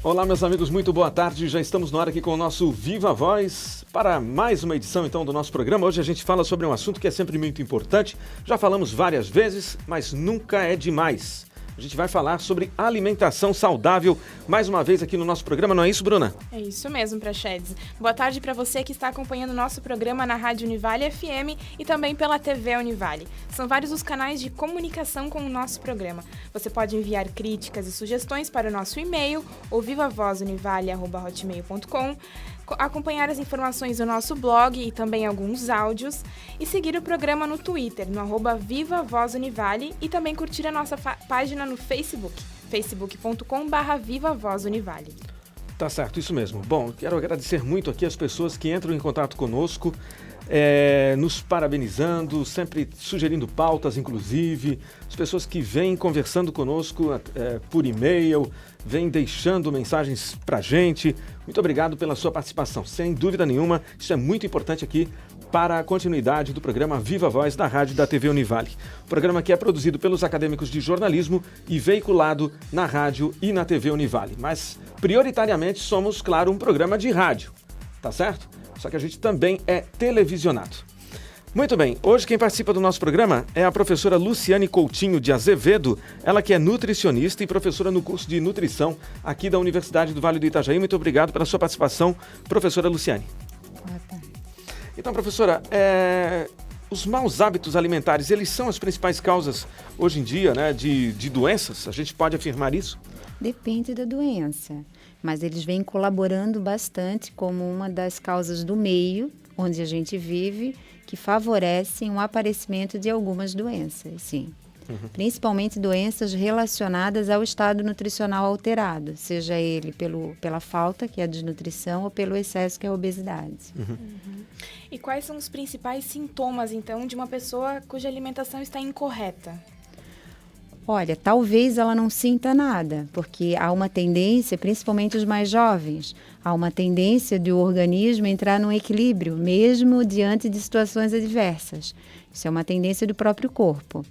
Olá, meus amigos, muito boa tarde. Já estamos no ar aqui com o nosso Viva Voz para mais uma edição, então, do nosso programa. Hoje a gente fala sobre um assunto que é sempre muito importante. Já falamos várias vezes, mas nunca é demais. A gente vai falar sobre alimentação saudável mais uma vez aqui no nosso programa, não é isso, Bruna? É isso mesmo, Praxedes. Boa tarde para você que está acompanhando o nosso programa na Rádio Univale FM e também pela TV Univale. São vários os canais de comunicação com o nosso programa. Você pode enviar críticas e sugestões para o nosso e-mail, ou vivavozunivale@hotmail.com, acompanhar as informações do nosso blog e também alguns áudios e seguir o programa no Twitter, no @VivaVozUnivale, e também curtir a nossa página no Facebook, facebook.com/VivaVozUnivale. Tá certo, isso mesmo. Bom, quero agradecer muito aqui as pessoas que entram em contato conosco, nos parabenizando, sempre sugerindo pautas, inclusive, as pessoas que vêm conversando conosco por e-mail, vêm deixando mensagens pra gente. Muito obrigado pela sua participação. Sem dúvida nenhuma, isso é muito importante aqui para a continuidade do programa Viva Voz da Rádio da TV Univale. O programa que é produzido pelos acadêmicos de jornalismo e veiculado na rádio e na TV Univale. Mas, prioritariamente, somos, claro, um programa de rádio, tá certo? Só que a gente também é televisionado. Muito bem, hoje quem participa do nosso programa é a professora Luciane Coutinho de Azevedo, ela que é nutricionista e professora no curso de nutrição aqui da Universidade do Vale do Itajaí. Muito obrigado pela sua participação, professora Luciane. Boa tarde. Então, professora, os maus hábitos alimentares, eles são as principais causas hoje em dia, né, de doenças? A gente pode afirmar isso? Depende da doença, mas eles vêm colaborando bastante como uma das causas do meio onde a gente vive, que favorecem o aparecimento de algumas doenças, sim. Uhum. Principalmente doenças relacionadas ao estado nutricional alterado, seja ele pela falta, que é a desnutrição, ou pelo excesso, que é a obesidade. Uhum. E quais são os principais sintomas, então, de uma pessoa cuja alimentação está incorreta? Olha, talvez ela não sinta nada, porque há uma tendência, principalmente os mais jovens, há uma tendência de o organismo entrar num equilíbrio, mesmo diante de situações adversas. Isso é uma tendência do próprio corpo.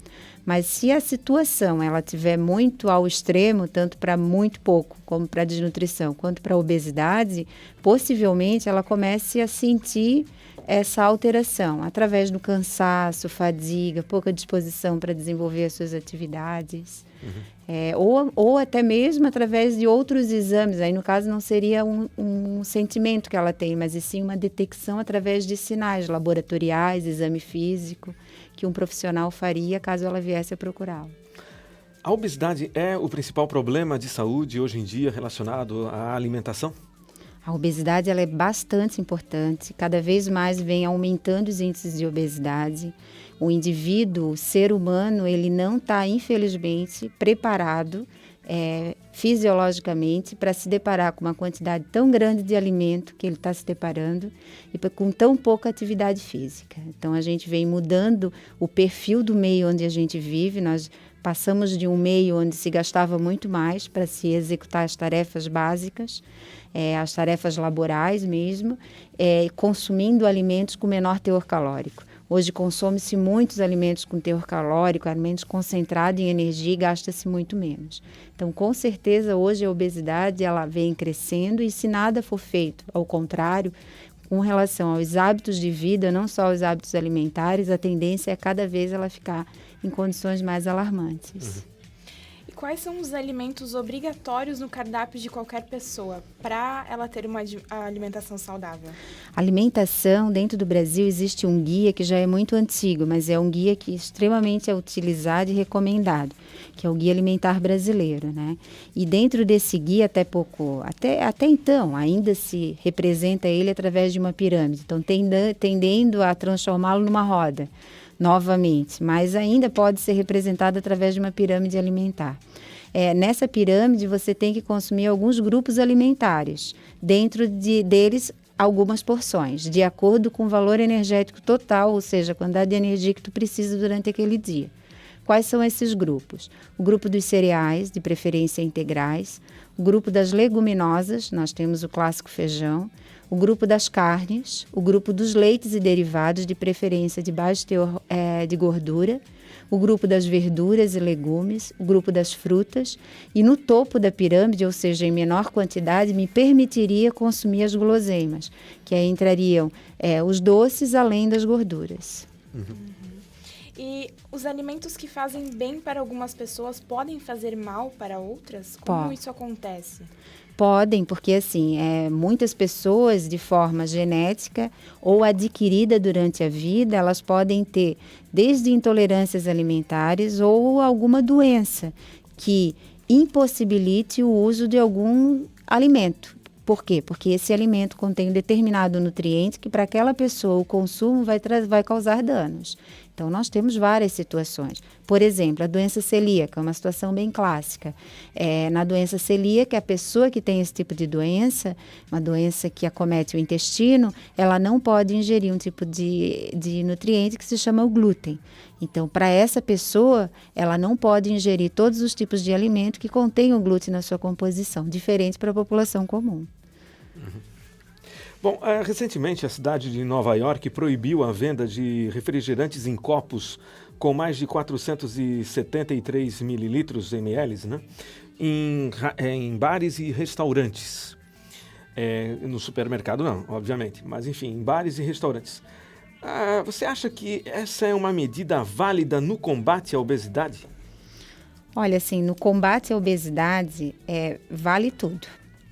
Mas se a situação ela tiver muito ao extremo, tanto para muito pouco, como para desnutrição, quanto para obesidade, possivelmente ela comece a sentir essa alteração através do cansaço, fadiga, pouca disposição para desenvolver as suas atividades, ou até mesmo através de outros exames. Aí, no caso, não seria um sentimento que ela tem, mas e sim uma detecção através de sinais laboratoriais, exame físico, que um profissional faria caso ela viesse a procurá-lo. A obesidade é o principal problema de saúde hoje em dia relacionado à alimentação? A obesidade ela é bastante importante, cada vez mais vem aumentando os índices de obesidade. O indivíduo, o ser humano, ele não está, infelizmente, preparado fisiologicamente para se deparar com uma quantidade tão grande de alimento que ele está se deparando e com tão pouca atividade física. Então, a gente vem mudando o perfil do meio onde a gente vive. Nós passamos de um meio onde se gastava muito mais para se executar as tarefas básicas, as tarefas laborais mesmo, consumindo alimentos com menor teor calórico. Hoje consome-se muitos alimentos com teor calórico, alimentos concentrados em energia, e gasta-se muito menos. Então, com certeza, hoje a obesidade ela vem crescendo, e se nada for feito, ao contrário, com relação aos hábitos de vida, não só os hábitos alimentares, a tendência é cada vez ela ficar em condições mais alarmantes. Uhum. E quais são os alimentos obrigatórios no cardápio de qualquer pessoa para ela ter uma alimentação saudável? Alimentação, dentro do Brasil, existe um guia que já é muito antigo, mas é um guia que extremamente é utilizado e recomendado, que é o Guia Alimentar Brasileiro, né? E dentro desse guia, até então, ainda se representa ele através de uma pirâmide, então tendendo a transformá-lo numa roda, novamente, mas ainda pode ser representado através de uma pirâmide alimentar. Nessa pirâmide, você tem que consumir alguns grupos alimentares, dentro deles algumas porções, de acordo com o valor energético total, ou seja, a quantidade de energia que tu precisa durante aquele dia. Quais são esses grupos? O grupo dos cereais, de preferência integrais, o grupo das leguminosas, nós temos o clássico feijão, o grupo das carnes, o grupo dos leites e derivados, de preferência de baixo teor de gordura, o grupo das verduras e legumes, o grupo das frutas, e no topo da pirâmide, ou seja, em menor quantidade, me permitiria consumir as guloseimas, que aí entrariam os doces além das gorduras. E os alimentos que fazem bem para algumas pessoas podem fazer mal para outras? Como isso acontece? Podem, porque assim, muitas pessoas de forma genética ou adquirida durante a vida, elas podem ter desde intolerâncias alimentares ou alguma doença que impossibilite o uso de algum alimento. Por quê? Porque esse alimento contém um determinado nutriente que para aquela pessoa o consumo vai causar danos. Então, nós temos várias situações. Por exemplo, a doença celíaca, uma situação bem clássica. Na doença celíaca, a pessoa que tem esse tipo de doença, uma doença que acomete o intestino, ela não pode ingerir um tipo de nutriente que se chama o glúten. Então, para essa pessoa, ela não pode ingerir todos os tipos de alimento que contêm o glúten na sua composição, diferente para a população comum. Bom, recentemente a cidade de Nova York proibiu a venda de refrigerantes em copos com mais de 473 mililitros, ml, né? Em bares e restaurantes. No supermercado não, obviamente, mas enfim, em bares e restaurantes. Você acha que essa é uma medida válida no combate à obesidade? Olha, assim, no combate à obesidade, vale tudo,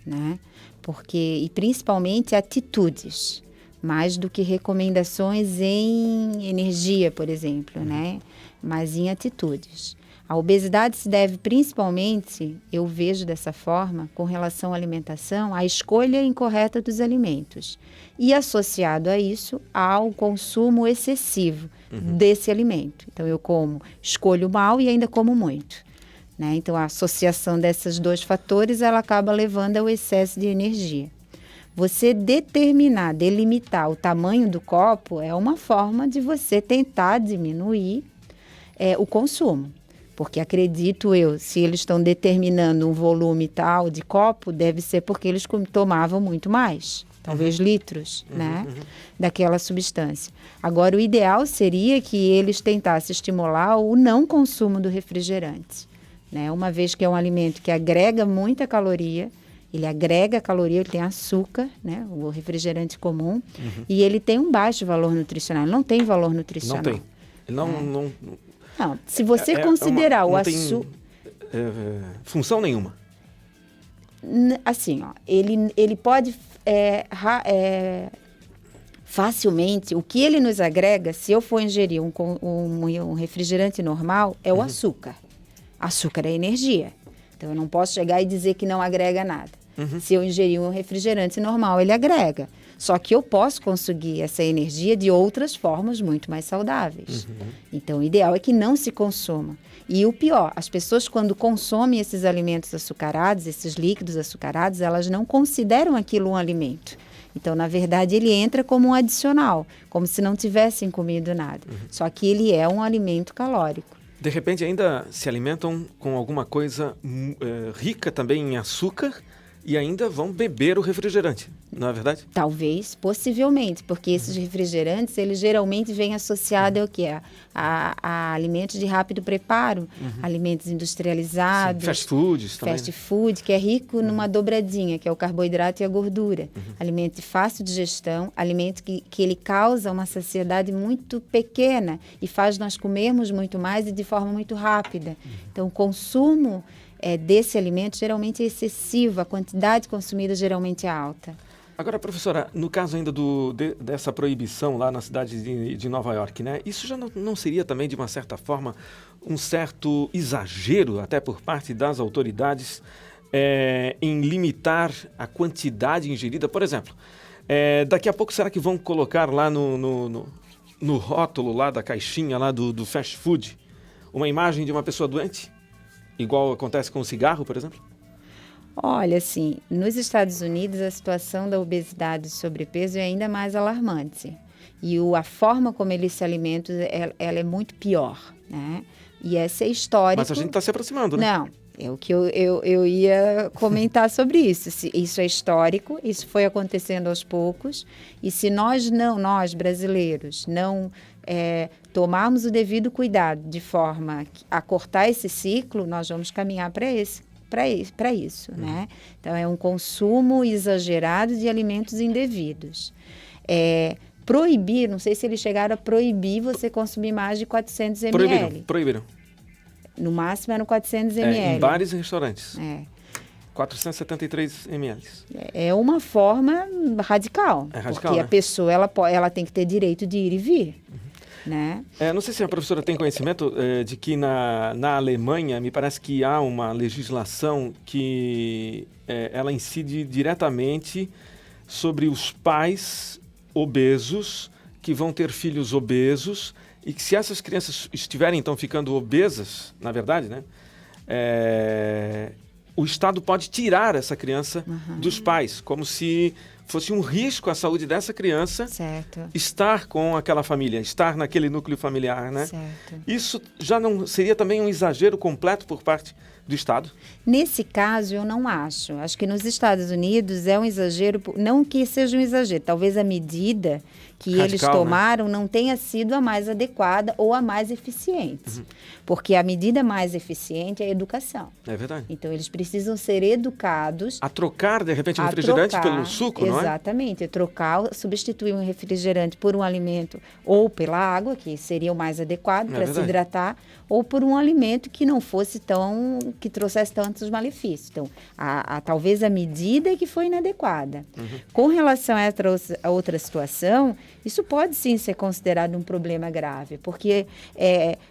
né? E principalmente atitudes, mais do que recomendações em energia, por exemplo, né? Mas em atitudes. A obesidade se deve principalmente, eu vejo dessa forma, com relação à alimentação, à escolha incorreta dos alimentos. E associado a isso, ao consumo excessivo desse alimento. Então, eu escolho mal e ainda como muito. Né? Então, a associação desses dois fatores, ela acaba levando ao excesso de energia. Você delimitar o tamanho do copo é uma forma de você tentar diminuir o consumo. Porque acredito eu, se eles estão determinando um volume tal de copo, deve ser porque eles tomavam muito mais, talvez litros, né, daquela substância. Agora, o ideal seria que eles tentassem estimular o não consumo do refrigerante, né, uma vez que é um alimento que agrega muita caloria, ele agrega caloria, ele tem açúcar, né, o refrigerante comum, e ele tem um baixo valor nutricional, ele não tem valor nutricional. Não tem. Não, se você considerar o açúcar... função nenhuma. Assim, ó, ele pode facilmente... O que ele nos agrega, se eu for ingerir um refrigerante normal, é o açúcar. Açúcar é energia. Então, eu não posso chegar e dizer que não agrega nada. Se eu ingerir um refrigerante normal, ele agrega. Só que eu posso conseguir essa energia de outras formas muito mais saudáveis. Então, o ideal é que não se consuma. E o pior, as pessoas quando consomem esses alimentos açucarados, esses líquidos açucarados, elas não consideram aquilo um alimento. Então, na verdade, ele entra como um adicional, como se não tivessem comido nada. Só que ele é um alimento calórico. De repente, ainda se alimentam com alguma coisa rica também em açúcar, e ainda vão beber o refrigerante, não é verdade? Talvez, possivelmente, porque esses refrigerantes, eles geralmente vêm associados ao quê? A alimentos de rápido preparo, alimentos industrializados. Sim, fast foods também. Fast food, que é rico numa dobradinha, que é o carboidrato e a gordura. Alimento de fácil digestão, alimento que ele causa uma saciedade muito pequena e faz nós comermos muito mais e de forma muito rápida. Então, o consumo desse alimento geralmente é excessivo, a quantidade consumida geralmente é alta. Agora, professora, no caso ainda dessa proibição lá na cidade de Nova York, né? Isso já não seria também, de uma certa forma, um certo exagero, até por parte das autoridades, em limitar a quantidade ingerida? Por exemplo, daqui a pouco será que vão colocar lá no rótulo lá da caixinha lá do fast food uma imagem de uma pessoa doente? Igual acontece com o cigarro, por exemplo? Olha, assim, nos Estados Unidos a situação da obesidade e sobrepeso é ainda mais alarmante. E a forma como eles se alimentam, ela é muito pior, né? E essa é histórica. Mas a gente está se aproximando, né? Não, É o que eu ia comentar sobre isso. Isso é histórico, isso foi acontecendo aos poucos, e se nós brasileiros, não tomarmos o devido cuidado de forma a cortar esse ciclo, nós vamos caminhar para isso, né? Então, é um consumo exagerado de alimentos indevidos. Proibir, não sei se eles chegaram a proibir você consumir mais de 400 ml. Proibiram. No máximo eram 400 ml. Em bares e restaurantes. 473 ml. É uma forma radical. Radical, porque né? a pessoa ela tem que ter direito de ir e vir. Né? Não sei se a professora tem conhecimento de que na Alemanha, me parece que há uma legislação que ela incide diretamente sobre os pais obesos que vão ter filhos obesos e que se essas crianças estiverem, então, ficando obesas, na verdade, né, o Estado pode tirar essa criança dos pais, como se fosse um risco à saúde dessa criança estar com aquela família, estar naquele núcleo familiar, né? Certo. Isso já não seria também um exagero completo por parte do Estado? Nesse caso, eu não acho. Acho que nos Estados Unidos é um exagero, não que seja um exagero, talvez a medida que radical, eles tomaram, né, não tenha sido a mais adequada ou a mais eficiente. Porque a medida mais eficiente é a educação. É verdade. Então, eles precisam ser educados. A trocar, de repente, o refrigerante pelo suco, não é? Exatamente. Substituir um refrigerante por um alimento ou pela água, que seria o mais adequado para se hidratar, ou por um alimento que não fosse que trouxesse tantos malefícios. Então, talvez a medida que foi inadequada. Com relação a outra situação, isso pode sim ser considerado um problema grave, porque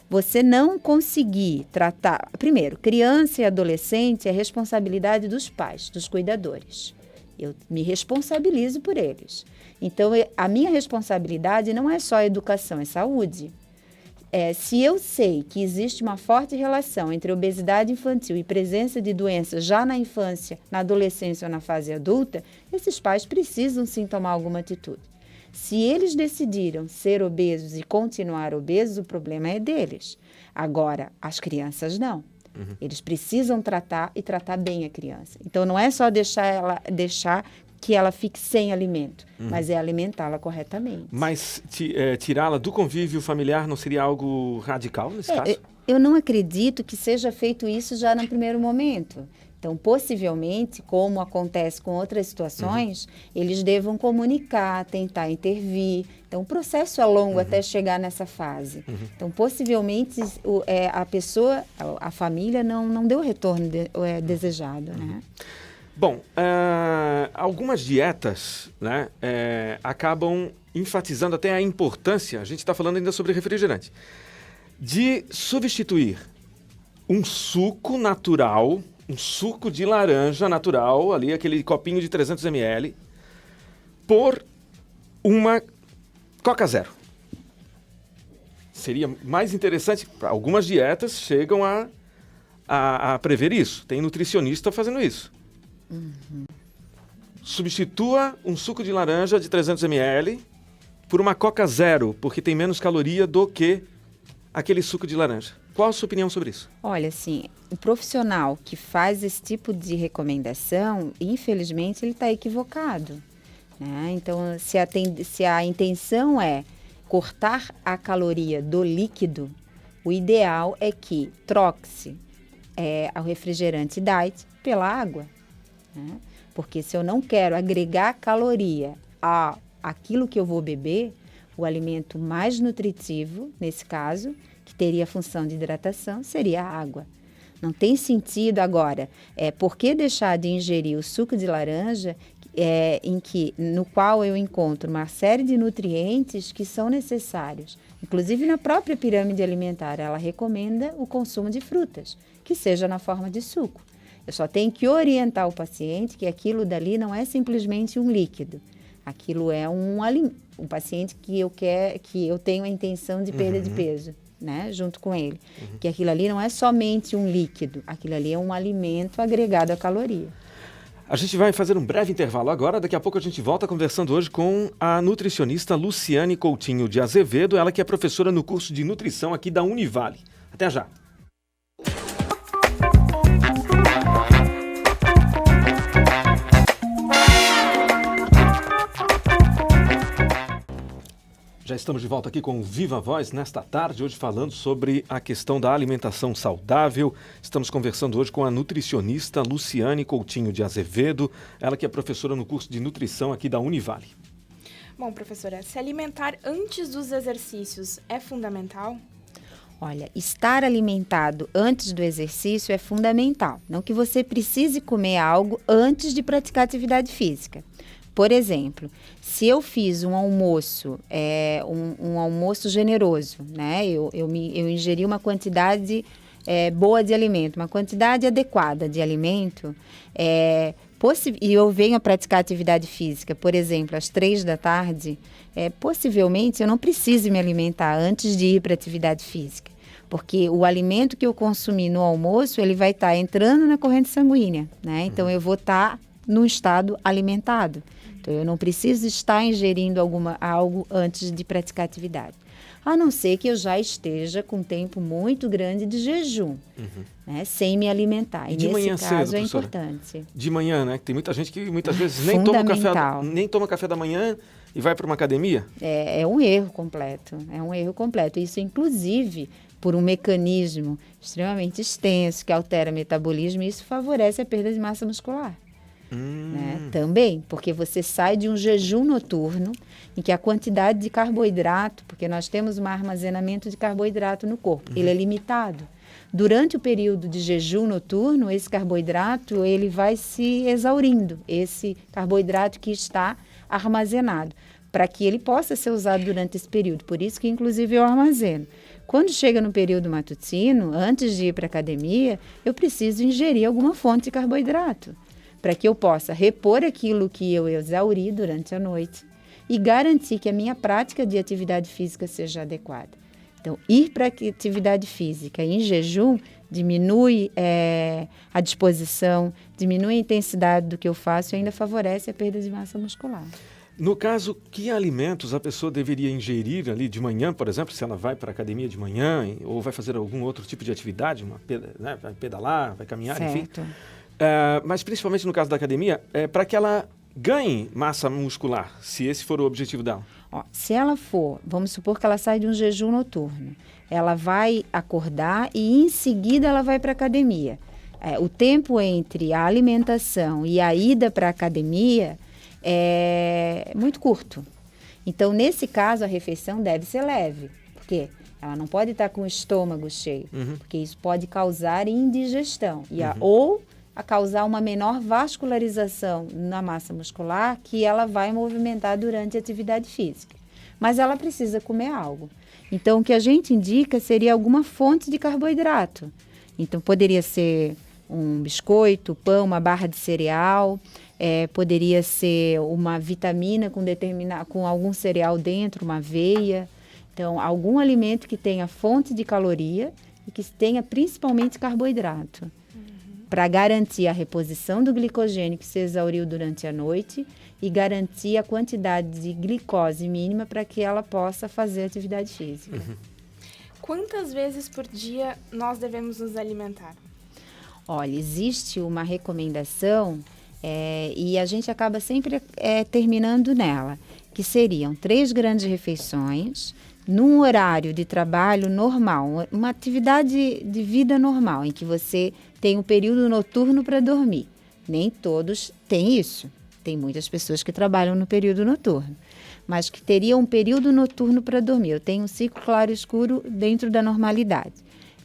você não conseguir tratar... Primeiro, criança e adolescente é responsabilidade dos pais, dos cuidadores. Eu me responsabilizo por eles. Então, a minha responsabilidade não é só a educação, é saúde. Se eu sei que existe uma forte relação entre obesidade infantil e presença de doenças já na infância, na adolescência ou na fase adulta, esses pais precisam sim tomar alguma atitude. Se eles decidiram ser obesos e continuar obesos, o problema é deles. Agora, as crianças não. Eles precisam tratar e tratar bem a criança. Então, não é só deixar que ela fique sem alimento, mas é alimentá-la corretamente. Mas tirá-la do convívio familiar não seria algo radical nesse caso? Eu não acredito que seja feito isso já no primeiro momento. Então, possivelmente, como acontece com outras situações, eles devam comunicar, tentar intervir. Então, o processo é longo até chegar nessa fase. Então, possivelmente, a família não deu o retorno desejado, né? Bom, algumas dietas, né, acabam enfatizando até a importância, a gente está falando ainda sobre refrigerante, de substituir um suco natural, um suco de laranja natural, ali aquele copinho de 300 ml, por uma Coca Zero. Seria mais interessante, algumas dietas chegam a prever isso, tem nutricionista fazendo isso. Substitua um suco de laranja de 300 ml por uma Coca Zero, porque tem menos caloria do que aquele suco de laranja. Qual a sua opinião sobre isso? Olha, assim, o profissional que faz esse tipo de recomendação, infelizmente, ele está equivocado, né? Então, se a intenção é cortar a caloria do líquido, o ideal é que troque-se o refrigerante diet pela água, né? Porque se eu não quero agregar caloria àquilo que eu vou beber, o alimento mais nutritivo, nesse caso, que teria a função de hidratação, seria a água. Não tem sentido agora. Por que deixar de ingerir o suco de laranja no qual eu encontro uma série de nutrientes que são necessários? Inclusive, na própria pirâmide alimentar, ela recomenda o consumo de frutas, que seja na forma de suco. Eu só tenho que orientar o paciente que aquilo dali não é simplesmente um líquido. Aquilo é um paciente que eu tenho a intenção de perda de peso, né, junto com ele. Que aquilo ali não é somente um líquido, aquilo ali é um alimento agregado à caloria. A gente vai fazer um breve intervalo agora, daqui a pouco a gente volta conversando hoje com a nutricionista Luciane Coutinho de Azevedo, ela que é professora no curso de nutrição aqui da Univale. Até já! estamos de volta aqui com o Viva Voz nesta tarde, hoje falando sobre a questão da alimentação saudável. Estamos conversando hoje com a nutricionista Luciane Coutinho de Azevedo, ela que é professora no curso de nutrição aqui da Univale. Bom, professora, se alimentar antes dos exercícios é fundamental? Olha, estar alimentado antes do exercício é fundamental. Não que você precise comer algo antes de praticar atividade física. Por exemplo, se eu fiz um almoço, um almoço generoso, né? Eu ingeri uma quantidade boa de alimento, uma quantidade adequada de alimento, e eu venho a praticar atividade física, por exemplo, às 3 da tarde, possivelmente eu não preciso me alimentar antes de ir para a atividade física, porque o alimento que eu consumi no almoço, ele vai estar entrando na corrente sanguínea, né? Então eu vou estar num estado alimentado. Então, eu não preciso estar ingerindo algo antes de praticar atividade. A não ser que eu já esteja com um tempo muito grande de jejum, né, sem me alimentar. E de nesse manhã caso cedo, é professora? importante. De manhã, né? Tem muita gente que muitas vezes nem toma café da manhã e vai para uma academia. É um erro completo. É um erro completo. Isso, inclusive, por um mecanismo extremamente extenso que altera o metabolismo, isso favorece a perda de massa muscular. Né? Também, porque você sai de um jejum noturno em que a quantidade de carboidrato, porque nós temos um armazenamento de carboidrato no corpo, ele é limitado. Durante o período de jejum noturno, esse carboidrato ele vai se exaurindo, esse carboidrato que está armazenado, para que ele possa ser usado durante esse período. Por isso que, inclusive, eu armazeno. Quando chega no período matutino, antes de ir para a academia, eu preciso ingerir alguma fonte de carboidrato, para que eu possa repor aquilo que eu exauri durante a noite e garantir que a minha prática de atividade física seja adequada. Então, ir para a atividade física em jejum diminui a disposição, diminui a intensidade do que eu faço e ainda favorece a perda de massa muscular. No caso, que alimentos a pessoa deveria ingerir ali de manhã, por exemplo, se ela vai para a academia de manhã ou vai fazer algum outro tipo de atividade, né, vai pedalar, vai caminhar, certo. enfim. Mas principalmente no caso da academia, para que ela ganhe massa muscular, se esse for o objetivo dela. Se ela for, vamos supor que ela sai de um jejum noturno, ela vai acordar e em seguida ela vai para a academia. O tempo entre a alimentação e a ida para a academia é muito curto. Então, nesse caso, a refeição deve ser leve, porque ela não pode estar com o estômago cheio, porque isso pode causar indigestão ou a causar uma menor vascularização na massa muscular que ela vai movimentar durante a atividade física. Mas ela precisa comer algo. Então, o que a gente indica seria alguma fonte de carboidrato. Então, poderia ser um biscoito, pão, uma barra de cereal, poderia ser uma vitamina com algum cereal dentro, uma aveia. Então, algum alimento que tenha fonte de caloria e que tenha principalmente carboidrato, para garantir a reposição do glicogênio que se exauriu durante a noite e garantir a quantidade de glicose mínima para que ela possa fazer atividade física. Quantas vezes por dia nós devemos nos alimentar? Olha, existe uma recomendação e a gente acaba sempre terminando nela, que seriam 3 grandes refeições num horário de trabalho normal, uma atividade de vida normal, em que você tem um período noturno para dormir. Nem todos têm isso. Tem muitas pessoas que trabalham no período noturno, mas que teriam um período noturno para dormir. Eu tenho um ciclo claro e escuro dentro da normalidade.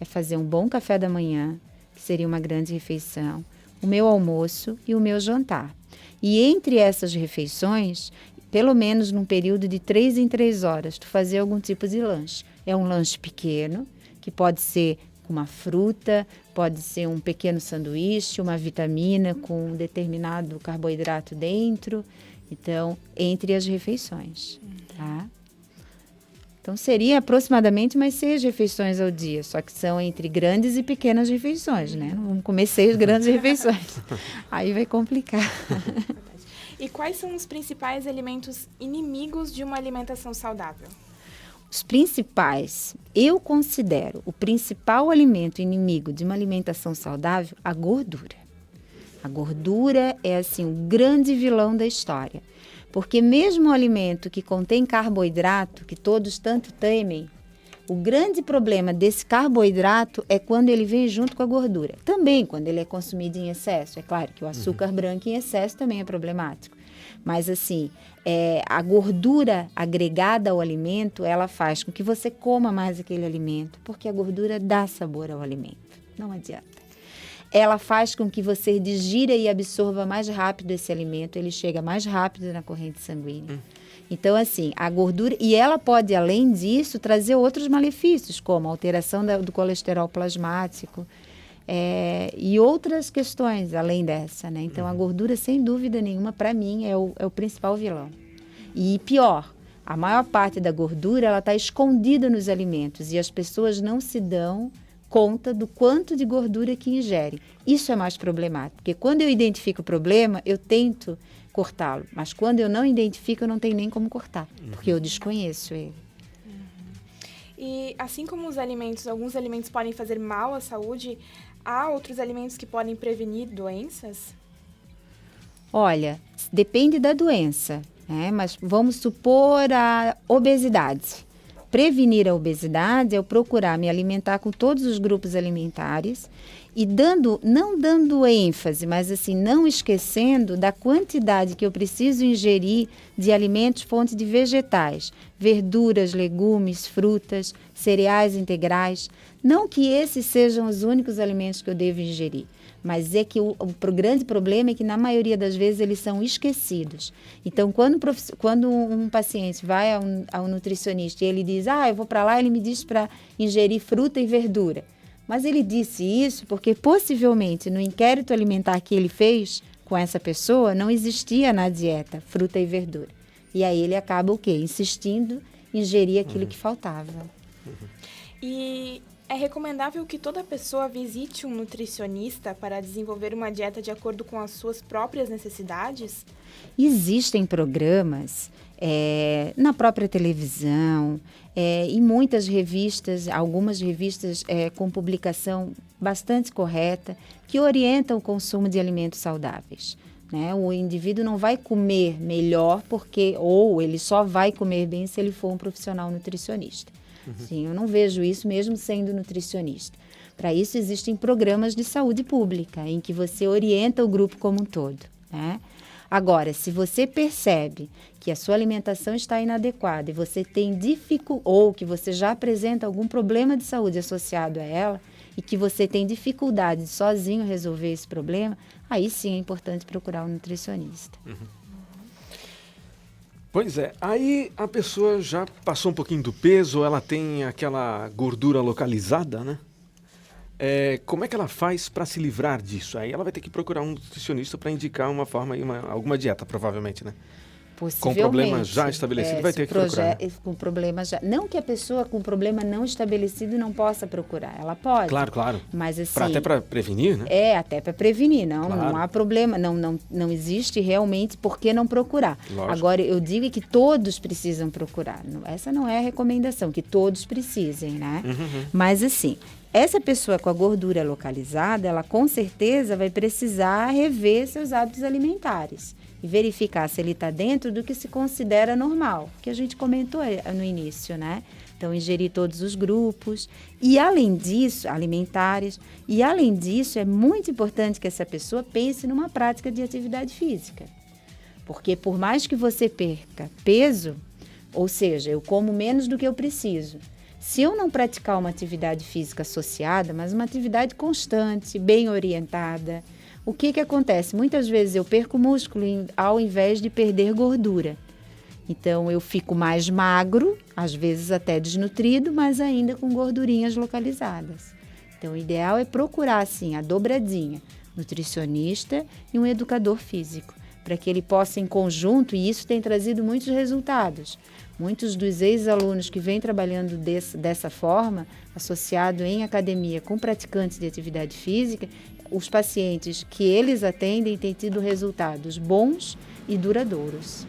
É fazer um bom café da manhã, que seria uma grande refeição, o meu almoço e o meu jantar. E entre essas refeições, pelo menos num período de 3 em 3 horas, tu fazer algum tipo de lanche. É um lanche pequeno, que pode ser com uma fruta, pode ser um pequeno sanduíche, uma vitamina com um determinado carboidrato dentro. Então, entre as refeições, tá? Então, seria aproximadamente umas 6 refeições ao dia, só que são entre grandes e pequenas refeições, né? Não vamos comer 6 grandes refeições. Aí vai complicar. E quais são os principais alimentos inimigos de uma alimentação saudável? Os principais, eu considero o principal alimento inimigo de uma alimentação saudável a gordura. A gordura é, assim, o grande vilão da história. Porque mesmo o alimento que contém carboidrato, que todos tanto temem, o grande problema desse carboidrato é quando ele vem junto com a gordura. Também quando ele é consumido em excesso. É claro que o açúcar branco em excesso também é problemático. Mas assim, a gordura agregada ao alimento, ela faz com que você coma mais aquele alimento, porque a gordura dá sabor ao alimento. Não adianta. Ela faz com que você digira e absorva mais rápido esse alimento, ele chega mais rápido na corrente sanguínea. Então, assim, a gordura... E ela pode, além disso, trazer outros malefícios, como a alteração do colesterol plasmático e outras questões além dessa, né? Então, a gordura, sem dúvida nenhuma, para mim, é o principal vilão. E pior, a maior parte da gordura, ela está escondida nos alimentos e as pessoas não se dão conta do quanto de gordura que ingerem. Isso é mais problemático, porque quando eu identifico o problema, eu tento cortá-lo, mas quando eu não identifico, eu não tenho nem como cortar, porque eu desconheço ele. E assim como alguns alimentos podem fazer mal à saúde, há outros alimentos que podem prevenir doenças? Olha, depende da doença, né? Mas vamos supor a obesidade. Prevenir a obesidade é eu procurar me alimentar com todos os grupos alimentares e não dando ênfase, mas assim, não esquecendo da quantidade que eu preciso ingerir de alimentos fonte de vegetais, verduras, legumes, frutas, cereais integrais. Não que esses sejam os únicos alimentos que eu devo ingerir, mas é que o grande problema é que na maioria das vezes eles são esquecidos. Então, quando um paciente vai ao nutricionista e ele diz, eu vou para lá, ele me diz para ingerir fruta e verdura. Mas ele disse isso porque possivelmente no inquérito alimentar que ele fez com essa pessoa não existia na dieta fruta e verdura. E aí ele acaba o quê? Insistindo em ingerir aquilo que faltava. E é recomendável que toda pessoa visite um nutricionista para desenvolver uma dieta de acordo com as suas próprias necessidades? Existem programas na própria televisão, em muitas revistas, algumas revistas com publicação bastante correta, que orientam o consumo de alimentos saudáveis. Né? O indivíduo não vai comer melhor ou ele só vai comer bem se ele for um profissional nutricionista. Sim, eu não vejo isso mesmo sendo nutricionista. Para isso existem programas de saúde pública, em que você orienta o grupo como um todo, né? Agora, se você percebe que a sua alimentação está inadequada e você tem ou que você já apresenta algum problema de saúde associado a ela e que você tem dificuldade de sozinho resolver esse problema, aí sim é importante procurar um nutricionista. Pois é, aí a pessoa já passou um pouquinho do peso, ela tem aquela gordura localizada, né? Como é que ela faz para se livrar disso? Aí ela vai ter que procurar um nutricionista para indicar uma forma, alguma dieta, provavelmente, né? Com problema já estabelecido, vai ter que procurar. Né? Com problema já. Não que a pessoa com problema não estabelecido não possa procurar. Ela pode. Claro. Mas assim. Até para prevenir, né? Até para prevenir. Não há problema. Não existe realmente por que não procurar. Lógico. Agora, eu digo que todos precisam procurar. Essa não é a recomendação, que todos precisem, né? Mas assim, essa pessoa com a gordura localizada, ela com certeza vai precisar rever seus hábitos alimentares e verificar se ele está dentro do que se considera normal, que a gente comentou no início, né? Então, ingerir todos os grupos e, além disso, alimentares. E, além disso, é muito importante que essa pessoa pense numa prática de atividade física. Porque, por mais que você perca peso, ou seja, eu como menos do que eu preciso, se eu não praticar uma atividade física associada, mas uma atividade constante, bem orientada, o que acontece? Muitas vezes eu perco músculo ao invés de perder gordura. Então, eu fico mais magro, às vezes até desnutrido, mas ainda com gordurinhas localizadas. Então, o ideal é procurar, assim, a dobradinha, nutricionista e um educador físico, para que ele possa, em conjunto, e isso tem trazido muitos resultados. Muitos dos ex-alunos que vêm trabalhando dessa forma, associado em academia com praticantes de atividade física, os pacientes que eles atendem têm tido resultados bons e duradouros.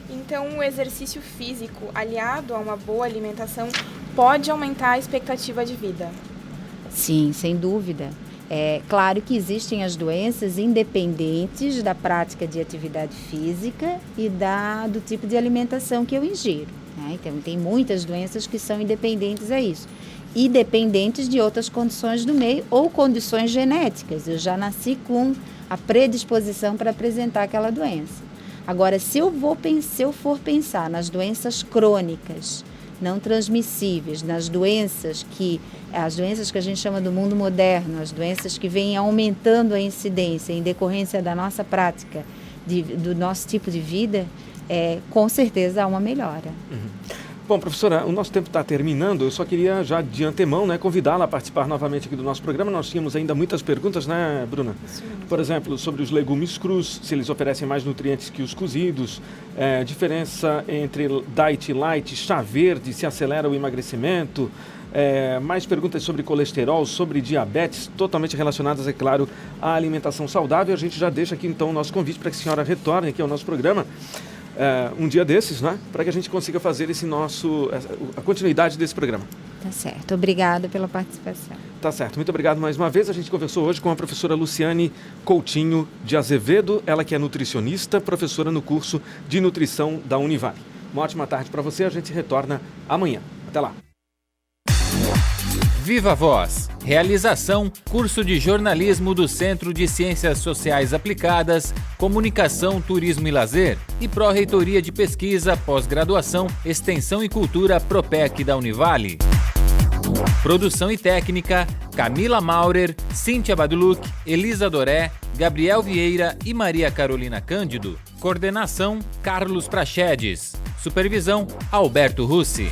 Então, o exercício físico, aliado a uma boa alimentação, pode aumentar a expectativa de vida? Sim, sem dúvida. É claro que existem as doenças independentes da prática de atividade física e do tipo de alimentação que eu ingiro, né? Então, tem muitas doenças que são independentes a isso. E dependentes de outras condições do meio ou condições genéticas. Eu já nasci com a predisposição para apresentar aquela doença. Agora, se eu for pensar nas doenças crônicas, não transmissíveis, nas doenças as doenças que a gente chama do mundo moderno, as doenças que vêm aumentando a incidência em decorrência da nossa prática, do nosso tipo de vida, com certeza há uma melhora. Bom, professora, o nosso tempo está terminando. Eu só queria já de antemão, né, convidá-la a participar novamente aqui do nosso programa. Nós tínhamos ainda muitas perguntas, né, Bruna? Por exemplo, sobre os legumes crus, se eles oferecem mais nutrientes que os cozidos, diferença entre diet light, chá verde, se acelera o emagrecimento, mais perguntas sobre colesterol, sobre diabetes, totalmente relacionadas, é claro, à alimentação saudável. A gente já deixa aqui, então, o nosso convite para que a senhora retorne aqui ao nosso programa. Um dia desses, né? Para que a gente consiga fazer a continuidade desse programa. Tá certo. Obrigada pela participação. Tá certo. Muito obrigado mais uma vez. A gente conversou hoje com a professora Luciane Coutinho de Azevedo, ela que é nutricionista, professora no curso de nutrição da Univale. Uma ótima tarde para você. A gente retorna amanhã. Até lá. Viva Voz. Realização, curso de jornalismo do Centro de Ciências Sociais Aplicadas, Comunicação, Turismo e Lazer e Pró-Reitoria de Pesquisa, Pós-Graduação, Extensão e Cultura Propec da Univale. Produção e técnica, Camila Maurer, Cíntia Baduluc, Elisa Doré, Gabriel Vieira e Maria Carolina Cândido. Coordenação, Carlos Prachedes. Supervisão, Alberto Russi.